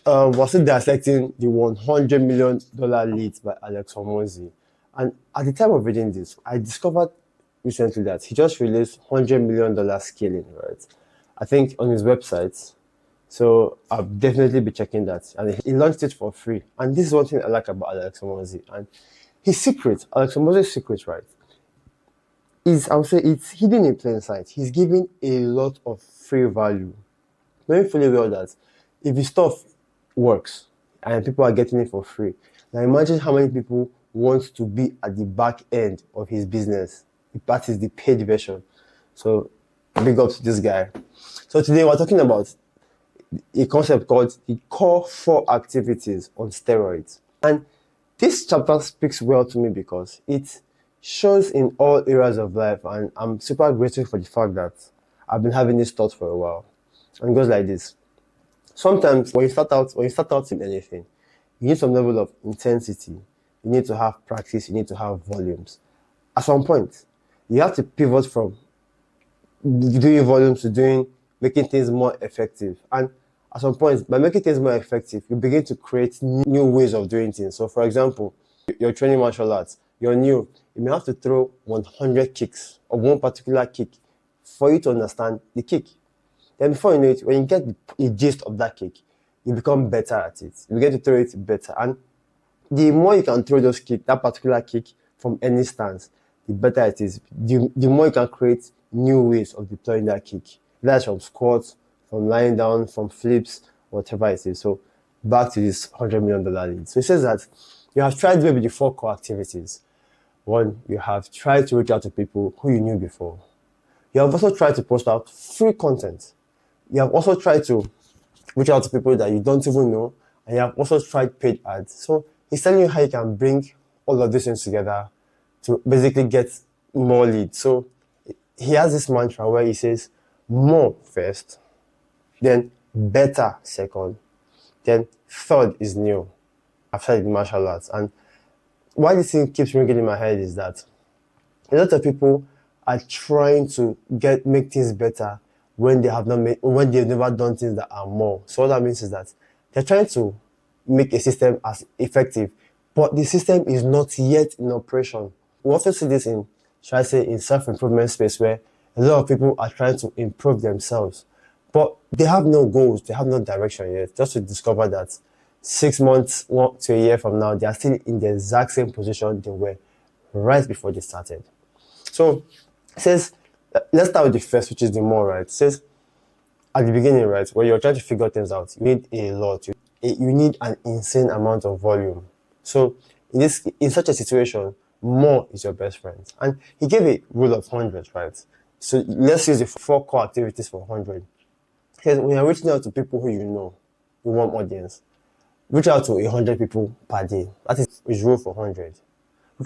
Was it dissecting the $100 million leads by Alex Hormozi. And at the time of reading this, I discovered recently that he just released $100 million scaling, right? I think on his website. So I'll definitely be checking that. And he launched it for free. And this is one thing I like about Alex Hormozi. And his secret, Alex Hormozi's secret, right, is I would say it's hidden in plain sight. He's giving a lot of free value. Knowing fully well that if his stuff works and people are getting it for free, now imagine how many people want to be at the back end of his business. That is the paid version. So big up to this guy. So today we're talking about a concept called the core four activities on steroids. And this chapter speaks well to me because it shows in all areas of life, and I'm super grateful for the fact that I've been having this thought for a while. And it goes like this. Sometimes when you start out in anything, you need some level of intensity. You need to have practice, you need to have volumes. At some point, you have to pivot from doing volumes to making things more effective. And at some point, by making things more effective, you begin to create new ways of doing things. So for example, you're training martial arts, you're new, you may have to throw 100 kicks of one particular kick for you to understand the kick. Then before you know it, when you get the gist of that kick, you become better at it. You begin to throw it better. And the more you can throw that particular kick from any stance, the better it is. The more you can create new ways of deploying that kick. That's from squats, from lying down, from flips, whatever it is. So back to this $100 million lead. So it says that you have tried maybe the four core activities. One, you have tried to reach out to people who you knew before. You have also tried to post out free content. You have also tried to reach out to people that you don't even know, and you have also tried paid ads. So he's telling you how you can bring all of these things together to basically get more leads. So he has this mantra where he says more first, then better second, then third is new after the martial arts. And why this thing keeps ringing in my head is that a lot of people are trying to make things better when they've never done things that are more. So what that means is that they're trying to make a system as effective, but the system is not yet in operation. We also see this in self-improvement space, where a lot of people are trying to improve themselves, but they have no goals, they have no direction yet. Just to discover that 6 months to a year from now, they are still in the exact same position they were right before they started. So it says, let's start with the first, which is the more, right? It says at the beginning, right, when you're trying to figure things out, you need a lot. You need an insane amount of volume. So in such a situation, more is your best friend. And he gave a rule of 100, right? So let's use the four core activities for 100. He says, when you're reaching out to people who you know, you want audience, reach out to 100 people per day. That is his rule for 100.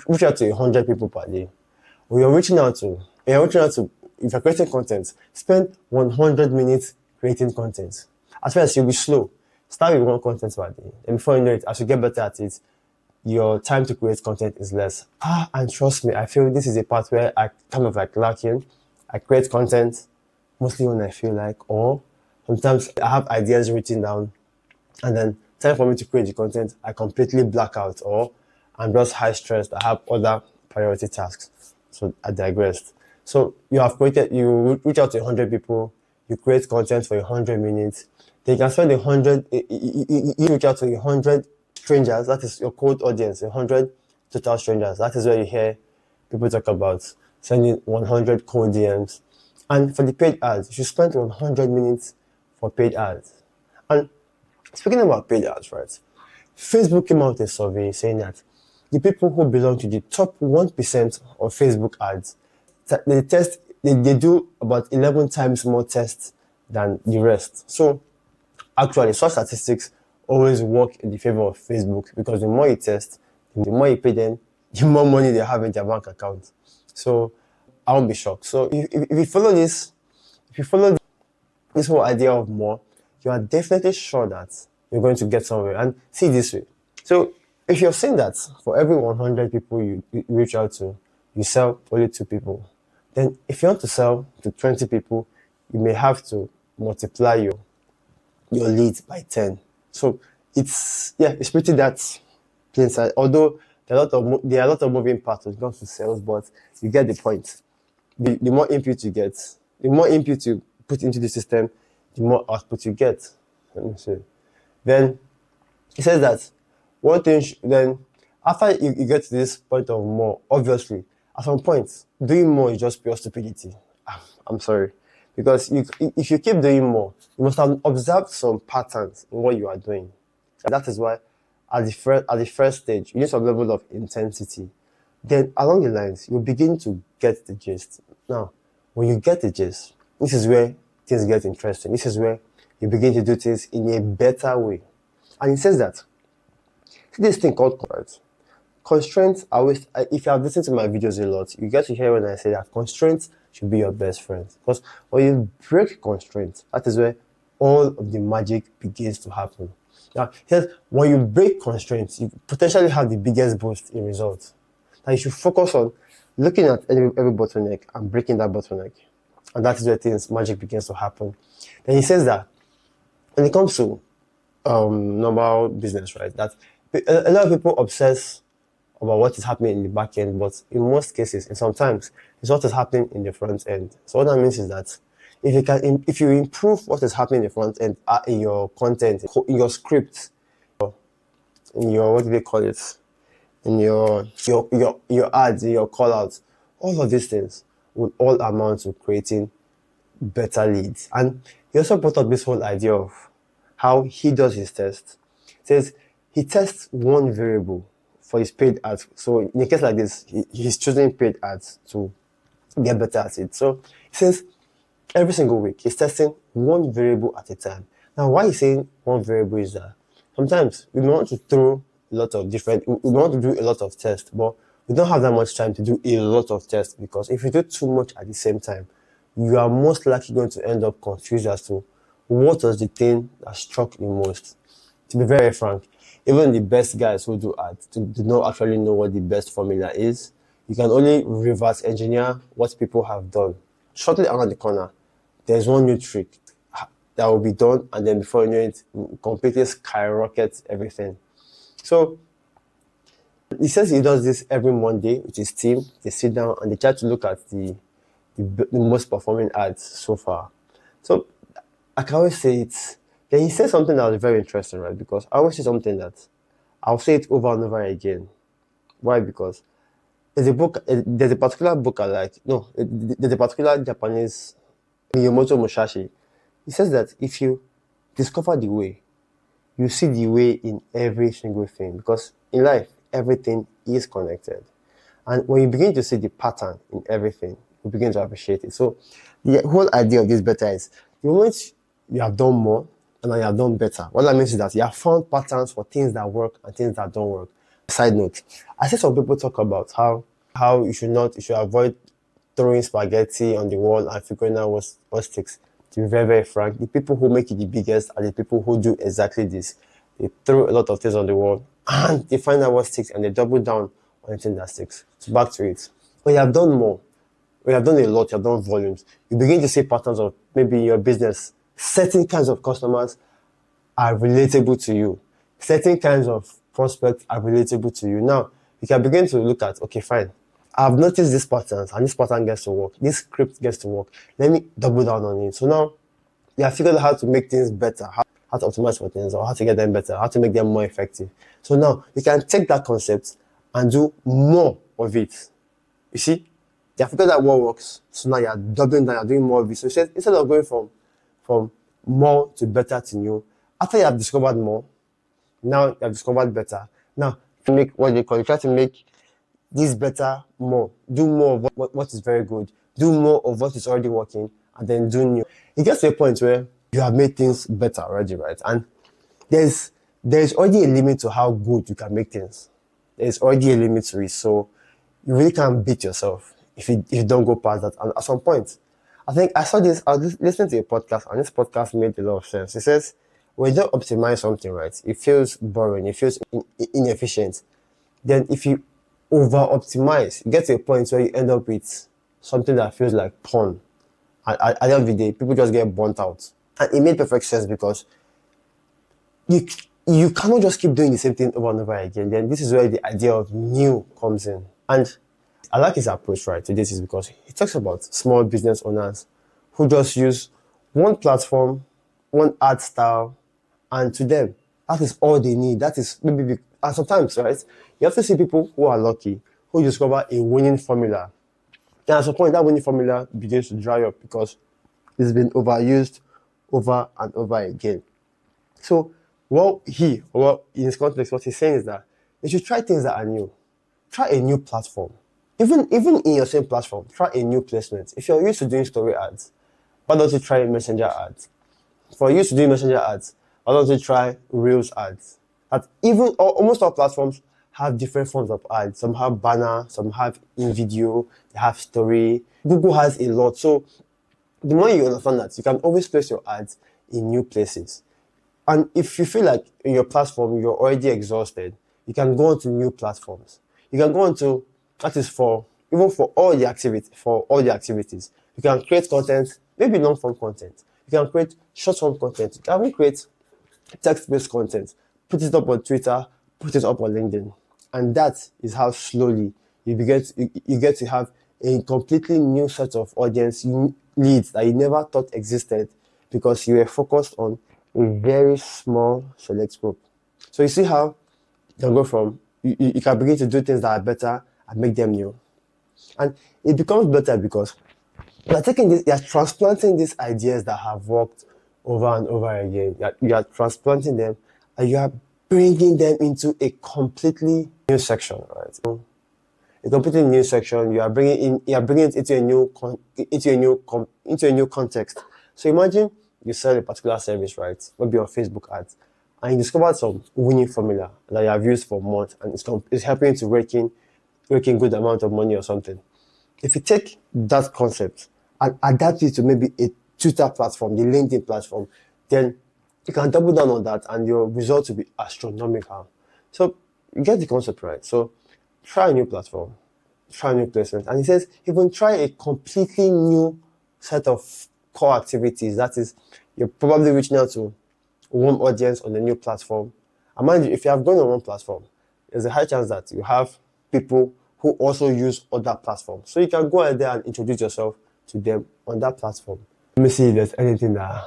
Reach out to 100 people per day. When you're reaching out to, if you're creating content, spend 100 minutes creating content. At first, you'll be slow. Start with one content per day. And before you know it, as you get better at it, your time to create content is less. And trust me, I feel this is a part where I kind of like lacking. I create content mostly when I feel like, or sometimes I have ideas written down, and then time for me to create the content, I completely black out, or I'm just high stressed. I have other priority tasks. So I digressed. So you reach out to 100 people, you create content for 100 minutes. Then you can spend you reach out to 100 strangers. That is your cold audience, 100 total strangers. That is where you hear people talk about sending 100 cold DMs. And for the paid ads, you should spend 100 minutes for paid ads. And speaking about paid ads, right? Facebook came out with a survey saying that the people who belong to the top 1% of Facebook ads, they do about 11 times more tests than the rest. So actually, such statistics always work in the favor of Facebook, because the more you test, the more you pay them, the more money they have in their bank account. So I won't be shocked. So if you follow this whole idea of more, you are definitely sure that you're going to get somewhere. And see this way. So if you're saying that for every 100 people you reach out to, you sell only 2 people, then if you want to sell to 20 people, you may have to multiply your leads by 10. So it's pretty that plain sight. Although there are a lot of moving parts when it comes to sales, but you get the point. The more input you get, the more input you put into the system, the more output you get. Let me see. Then it says that one thing, then after you get to this point of more, obviously, at some point, doing more is just pure stupidity. I'm sorry. Because if you keep doing more, you must have observed some patterns in what you are doing. That is why at the first stage, you need some level of intensity. Then along the lines, you begin to get the gist. Now, when you get the gist, this is where things get interesting. This is where you begin to do things in a better way. And it says that, see this thing called constraints. Constraints are always, if you have listened to my videos a lot, you get to hear when I say that constraints should be your best friend. Because when you break constraints, that is where all of the magic begins to happen. Now, here's when you break constraints, you potentially have the biggest boost in results. Now, you should focus on looking at every bottleneck and breaking that bottleneck. And that is where magic begins to happen. Then he says that when it comes to normal business, right, that a lot of people obsess about what is happening in the back end, but in most cases, and sometimes, it's what is happening in the front end. So what that means is that if you improve what is happening in the front end, in your content, in your script, in your, what do they call it, in your ads, in your call outs, all of these things will all amount to creating better leads. And he also brought up this whole idea of how he does his test. He says he tests one variable for his paid ads. So in a case like this, he's choosing paid ads to get better at it. So he says every single week he's testing one variable at a time. Now, why he's saying one variable is that sometimes we want to throw a lot of we want to do a lot of tests, but we don't have that much time to do a lot of tests, because if you do too much at the same time, you are most likely going to end up confused as to what was the thing that struck you most. To be very frank, even the best guys who do ads do not actually know what the best formula is. You can only reverse engineer what people have done. Shortly around the corner, there's one new trick that will be done, and then before you know it, completely skyrockets everything. So he says he does this every Monday with his team. They sit down and they try to look at the most performing ads so far. So I can always say it. Then he said something that was very interesting, right? Because I always say something that I'll say it over and over again. Why? Because there's a particular book I like. No, there's a particular Japanese, Miyamoto Musashi. He says that if you discover the way, you see the way in every single thing. Because in life, everything is connected. And when you begin to see the pattern in everything, you begin to appreciate it. So the whole idea of this better is the moment you have done more and you have done better, what that means is that you have found patterns for things that work and things that don't work. Side note, I see some people talk about how you should avoid throwing spaghetti on the wall and figuring out what sticks. To be very, very frank, the people who make it the biggest are the people who do exactly this. They throw a lot of things on the wall and they find out what sticks and they double down on anything that sticks. So back to it. When you have done more, when you have done a lot, you have done volumes, you begin to see patterns of maybe in your business, certain kinds of customers are relatable to you. Certain kinds of prospects are relatable to you. Now, you can begin to look at, okay, fine. I've noticed these patterns and this pattern gets to work. This script gets to work. Let me double down on it. So now you have figured out how to make things better, how to optimize for things, or how to get them better, how to make them more effective. So now you can take that concept and do more of it. You see, you have figured out what works. So now you're doubling down, you're doing more of it. So instead of going from more to better to new, after you have discovered more, now you have discovered better. Now, to make what they call, you try to make this better more. Do more of what is very good. Do more of what is already working, and then do new. It gets to a point where you have made things better already, right? And there's already a limit to how good you can make things. There's already a limit to it. So you really can't beat yourself if you don't go past that. And at some point, I think I was listening to a podcast, and this podcast made a lot of sense. It says, when you don't optimize something, right, it feels boring, it feels inefficient. Then if you over-optimize, you get to a point where you end up with something that feels like porn. At the end of the day, people just get burnt out. And it made perfect sense because you cannot just keep doing the same thing over and over again. Then this is where the idea of new comes in. And I like his approach, right, to this is because he talks about small business owners who just use one platform, one art style, and to them, that is all they need. That is maybe, and sometimes, right, you have to see people who are lucky, who discover a winning formula. And at some point, that winning formula begins to dry up because it's been overused over and over again. So in his context, what he's saying is that you should try things that are new. Try a new platform. Even in your same platform, try a new placement. If you're used to doing story ads, why don't you try messenger ads? If you're used to doing messenger ads, why don't you try Reels ads? Almost all platforms have different forms of ads. Some have banner, some have in video, they have story. Google has a lot. So the more you understand that, you can always place your ads in new places. And if you feel like in your platform you're already exhausted, you can go on to new platforms. You can go on to, that is for all the activities. You can create content, maybe long form content. You can create short form content. You can even create text-based content. Put it up on Twitter, put it up on LinkedIn. And that is how slowly you get to have a completely new set of audience leads that you never thought existed because you were focused on a very small select group. So you see how you can go from, you can begin to do things that are better and make them new. And it becomes better because you're transplanting these ideas that have worked over and over again. You are transplanting them and you are bringing them into a completely new section, right? A completely new section. You are bringing it into a new context. So imagine you sell a particular service, right? Maybe on Facebook ads, and you discovered some winning formula that you have used for months, and it's helping you to rake in good amount of money or something. If you take that concept and adapt it to maybe a Twitter platform, the LinkedIn platform, then you can double down on that and your results will be astronomical. So you get the concept, right? So try a new platform, try a new placement. And he says, even try a completely new set of core activities. That is, you're probably reaching out to a warm audience on the new platform. And mind you, if you have gone on one platform, there's a high chance that you have people who also use other platforms. So you can go ahead there and introduce yourself to them on that platform. Let me see if there's anything that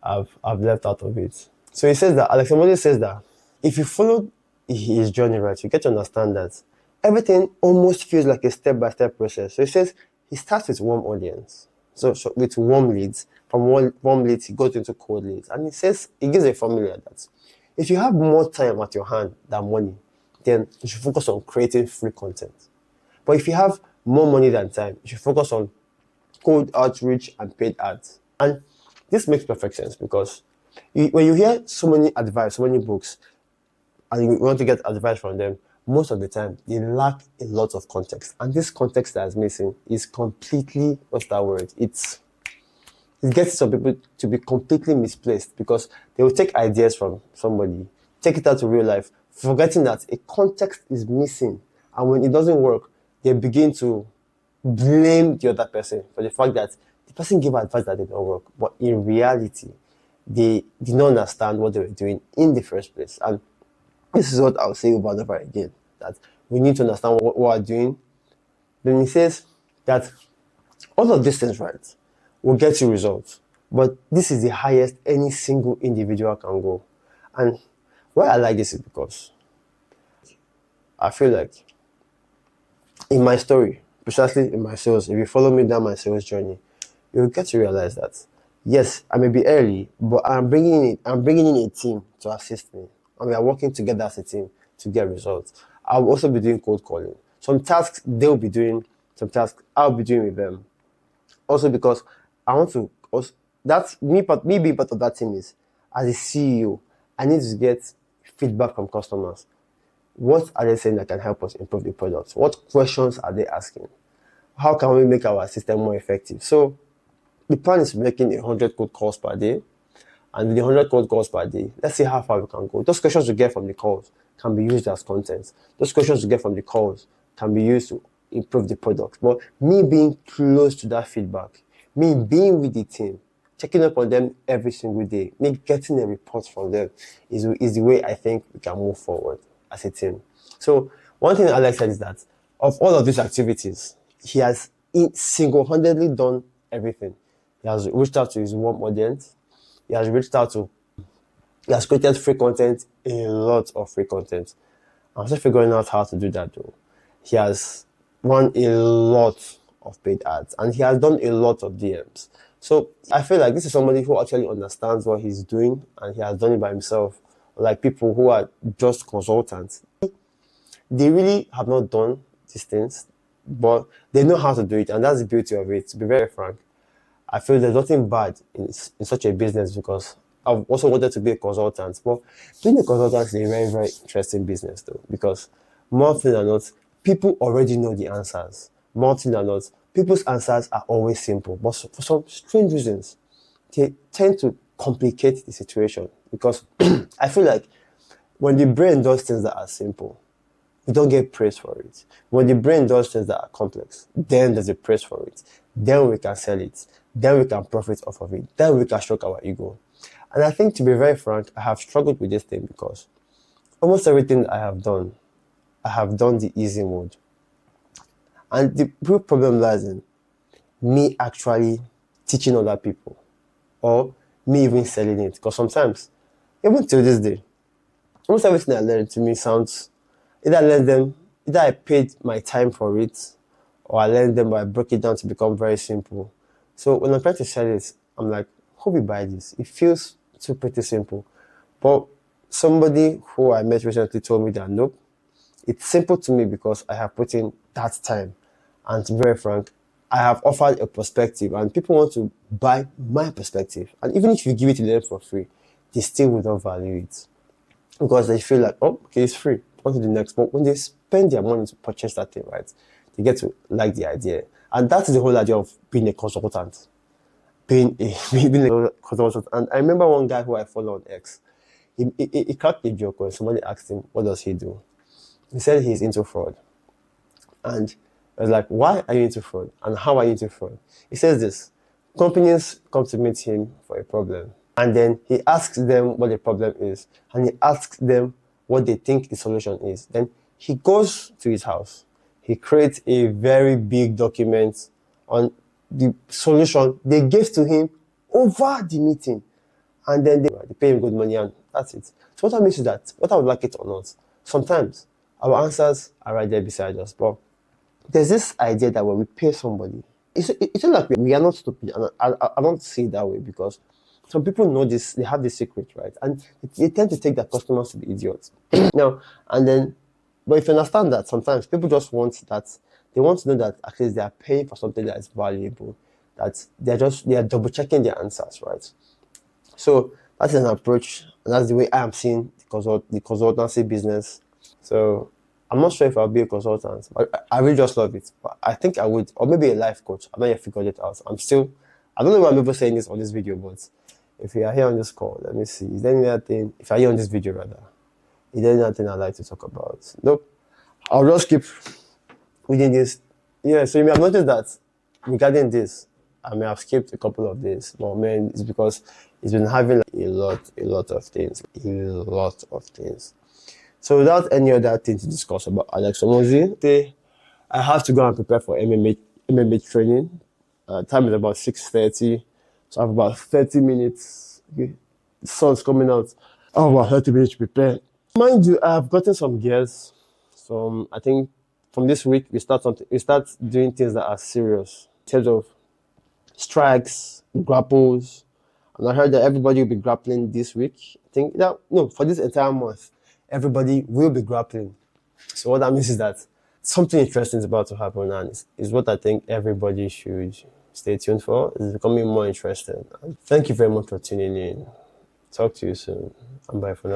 I've left out of it. So he says that, Hormozi says that if you follow his journey, right, you get to understand that everything almost feels like a step-by-step process. So he says he starts with warm audience. So with warm leads, from warm leads, he goes into cold leads. And he gives a formula that if you have more time at your hand than money, then you should focus on creating free content. But if you have more money than time, you should focus on cold outreach and paid ads. And this makes perfect sense because when you hear so many advice, so many books, and you want to get advice from them, most of the time they lack a lot of context. And this context that is missing is completely, what's that word? It gets some people to be completely misplaced because they will take ideas from somebody, take it out to real life, forgetting that a context is missing. And when it doesn't work, they begin to blame the other person for the fact that the person gave advice that did not work. But in reality, they did not understand what they were doing in the first place. And this is what I'll say over and over again, that we need to understand what we're doing. Then he says that all of these things, right, will get you results. But this is the highest any single individual can go. And why I like this is because I feel like in my story, precisely in my sales, if you follow me down my sales journey, you'll get to realize that, yes, I may be early, but I'm bringing in a team to assist me. And we are working together as a team to get results. I'll also be doing cold calling. Some tasks they'll be doing, some tasks I'll be doing with them. Also because I want to, that's me being part of that team is, as a CEO, I need to get feedback from customers. What are they saying that can help us improve the product? What questions are they asking? How can we make our system more effective? So the plan is making 100 cold calls per day. And with the 100 cold calls per day, let's see how far we can go. Those questions we get from the calls can be used as content. Those questions we get from the calls can be used to improve the product. But me being close to that feedback, me being with the team, checking up on them every single day, getting a report from them is the way I think we can move forward as a team. So one thing Alex said is that of all of these activities, he has single-handedly done everything. He has reached out to his warm audience. He has created free content, a lot of free content. I'm still figuring out how to do that though. He has run a lot of paid ads and he has done a lot of DMs. So I feel like this is somebody who actually understands what he's doing and he has done it by himself. Like people who are just consultants, they really have not done these things, but they know how to do it, and that's the beauty of it. To be very frank, I feel there's nothing bad in such a business because I've also wanted to be a consultant. But being a consultant is a very, very interesting business though, because more often than not, people already know the answers. More often than not, people's answers are always simple, but for some strange reasons, they tend to complicate the situation because I feel like when the brain does things that are simple, we don't get praise for it. When the brain does things that are complex, then there's a praise for it. Then we can sell it. Then we can profit off of it. Then we can stroke our ego. And I think, to be very frank, I have struggled with this thing because almost everything I have done the easy mode. And the real problem lies in me actually teaching other people or me even selling it. Because sometimes, even till this day, almost everything I learned to me sounds either I paid my time for it or I learned them, but I broke it down to become very simple. So when I'm trying to sell it, I'm like, who will buy this? It feels too pretty simple. But somebody who I met recently told me that nope, it's simple to me because I have put in that time. And to be very frank, I have offered a perspective and people want to buy my perspective. And even if you give it to them for free, they still will not value it. Because they feel like, oh, okay, it's free. On to the next. But when they spend their money to purchase that thing, right, they get to like the idea. And that is the whole idea of being a consultant. Being a consultant. And I remember one guy who I follow on X. He cracked a joke when somebody asked him, what does he do? He said he's into fraud. And I was like, why are you into fraud? And how are you into fraud? He says this, companies come to meet him for a problem. And then he asks them what the problem is. And he asks them what they think the solution is. Then he goes to his house. He creates a very big document on the solution they gave to him over the meeting. And then they pay him good money and that's it. So what I mean is that, whether I would like it or not, sometimes our answers are right there beside us. But there's this idea that when we pay somebody, it's not like we are not stupid. And I don't see it that way because some people know this, they have this secret, right? And they tend to take their customers to be idiots. Now, and then, but if you understand that sometimes people just want that, they want to know that at least they are paying for something that is valuable, that they are double checking their answers, right? So that is an approach, and that's the way I am seeing the consultancy business. So I'm not sure if I'll be a consultant, but I really just love it. But I think I would, or maybe a life coach. I've not yet figured it out. I don't know why I'm ever saying this on this video, but if you are here on this call, let me see. Is there any other thing, if you're here on this video rather, is there any other thing I'd like to talk about? Nope. I'll just keep reading this. Yeah, so you may have noticed that regarding this, I may have skipped a couple of days. But man, it's because it's been having a lot of things. So without any other thing to discuss about Alex Hormozi, I have to go and prepare for MMA training. Time is about 6:30. So I have about 30 minutes. Okay. The sun's coming out. Oh, about 30 minutes to prepare. Mind you, I've gotten some gears. I think from this week, we start doing things that are serious in terms of strikes, grapples. And I heard that everybody will be grappling this week. I think that, no, for this entire month, everybody will be grappling. So what that means is that something interesting is about to happen, and is what I think everybody should stay tuned for. It's becoming more interesting. And thank you very much for tuning in. Talk to you soon. And bye for now.